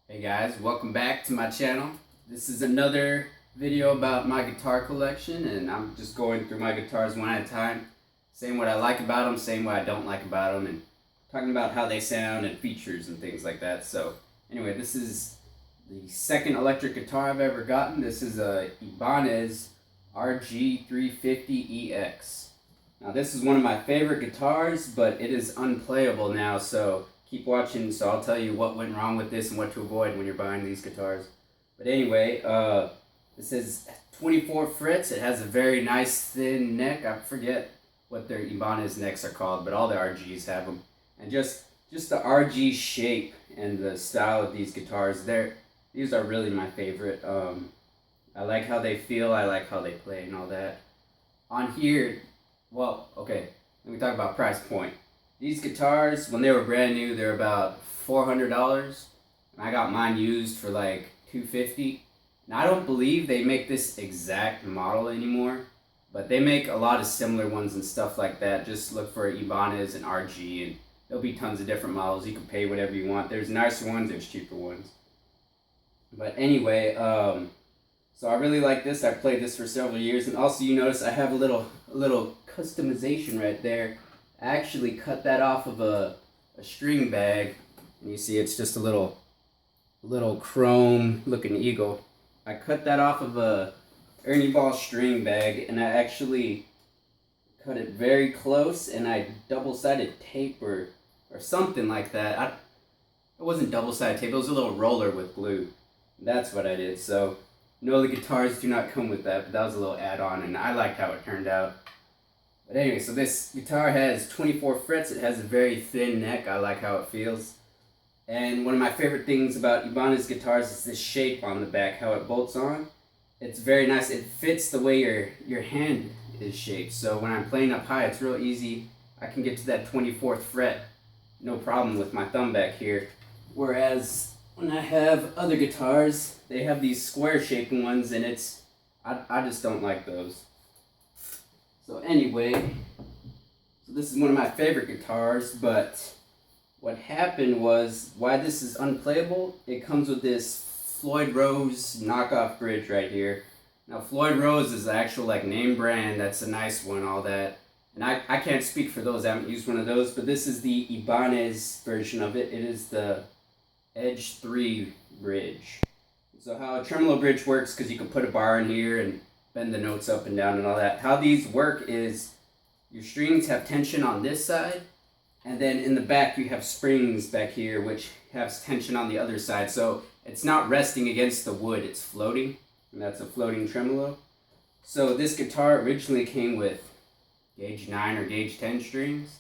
Hey guys, welcome back to my channel. This is another video about my guitar collection, and I'm just going through my guitars one at a time, saying what I like about them, saying what I don't like about them, and talking about how they sound and features and things like that. So anyway, this is the second electric guitar I've ever gotten. This is a Ibanez RG 350EX. Now this is one of my favorite guitars, but it is unplayable now, so keep watching, so I'll tell you what went wrong with this and what to avoid when you're buying these guitars. But anyway, this is 24 frets. It has a very nice thin neck. I forget what their Ibanez necks are called, but all the RGs have them. And just the RG shape and the style of these guitars, these are really my favorite. I like how they feel. I like how they play and all that. On here, well, okay, let me talk about price point. These guitars, when they were brand new, they're about $400, and I got mine used for like $250. Now I don't believe they make this exact model anymore, but they make a lot of similar ones and stuff like that. Just look for Ibanez and RG, and there'll be tons of different models. You can pay whatever you want. There's nicer ones, there's cheaper ones. But anyway, so I really like this. I played this for several years, and also you notice I have a little customization right there. I actually cut that off of a string bag, and you see it's just a little chrome looking eagle. I cut that off of a Ernie Ball string bag, and I actually cut it very close, and I double-sided tape or something like that. It wasn't double-sided tape, it was a little roller with glue. That's what I did. So no, the guitars do not come with that, but that was a little add-on, and I liked how it turned out. But anyway, so this guitar has 24 frets. It has a very thin neck. I like how it feels. And one of my favorite things about Ibanez guitars is this shape on the back, how it bolts on. It's very nice. It fits the way your hand is shaped. So when I'm playing up high, it's real easy. I can get to that 24th fret, no problem with my thumb back here. Whereas when I have other guitars, they have these square shaped ones, and I just don't like those. So anyway, so this is one of my favorite guitars, but what happened was, why this is unplayable, it comes with this Floyd Rose knockoff bridge right here. Now Floyd Rose is the actual like name brand, that's a nice one, all that. And I can't speak for those, I haven't used one of those, but this is the Ibanez version of it. It is the Edge 3 bridge. So how a tremolo bridge works, because you can put a bar in here and bend the notes up and down and all that. How these work is your strings have tension on this side, and then in the back you have springs back here which has tension on the other side. So it's not resting against the wood, it's floating, and that's a floating tremolo. So this guitar originally came with gauge 9 or gauge 10 strings,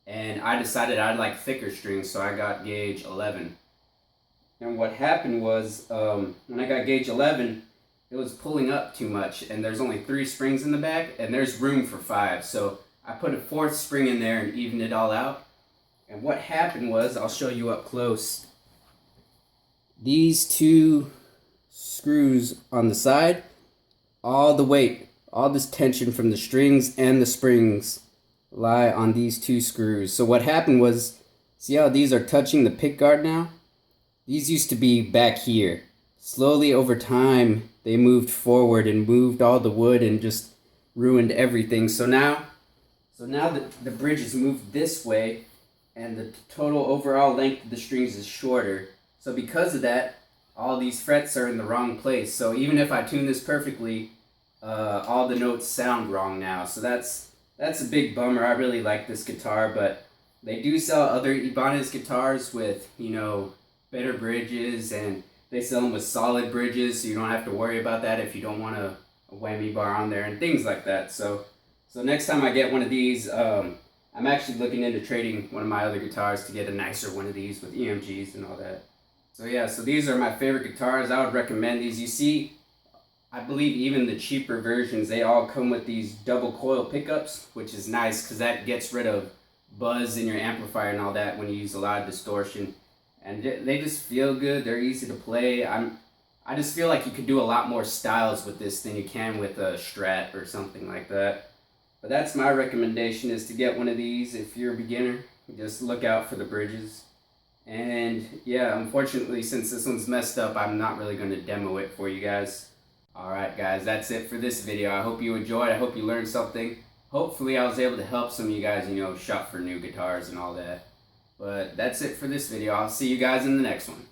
and I decided I'd like thicker strings, so I got gauge 11. And what happened was, when I got gauge 11, it was pulling up too much, and there's only 3 springs in the back, and there's room for 5. So I put a 4th spring in there and evened it all out. And what happened was, I'll show you up close. These 2 screws on the side, all the weight, all this tension from the strings and the springs lie on these 2 screws. So what happened was, see how these are touching the pick guard now? These used to be back here. Slowly over time, they moved forward and moved all the wood and just ruined everything. So now the bridge is moved this way, and the total overall length of the strings is shorter. So because of that, all these frets are in the wrong place. So even if I tune this perfectly, all the notes sound wrong now. So that's a big bummer. I really like this guitar, but they do sell other Ibanez guitars with, better bridges, and they sell them with solid bridges, so you don't have to worry about that if you don't want a whammy bar on there and things like that. So next time I get one of these, I'm actually looking into trading one of my other guitars to get a nicer one of these with EMGs and all that. So yeah, so these are my favorite guitars. I would recommend these. You see, I believe even the cheaper versions, they all come with these double coil pickups, which is nice because that gets rid of buzz in your amplifier and all that when you use a lot of distortion. And they just feel good. They're easy to play. I just feel like you could do a lot more styles with this than you can with a Strat or something like that. But that's my recommendation, is to get one of these if you're a beginner. Just look out for the bridges. And yeah, unfortunately, since this one's messed up, I'm not really going to demo it for you guys. Alright guys, that's it for this video. I hope you enjoyed. I hope you learned something. Hopefully I was able to help some of you guys, shop for new guitars and all that. But that's it for this video. I'll see you guys in the next one.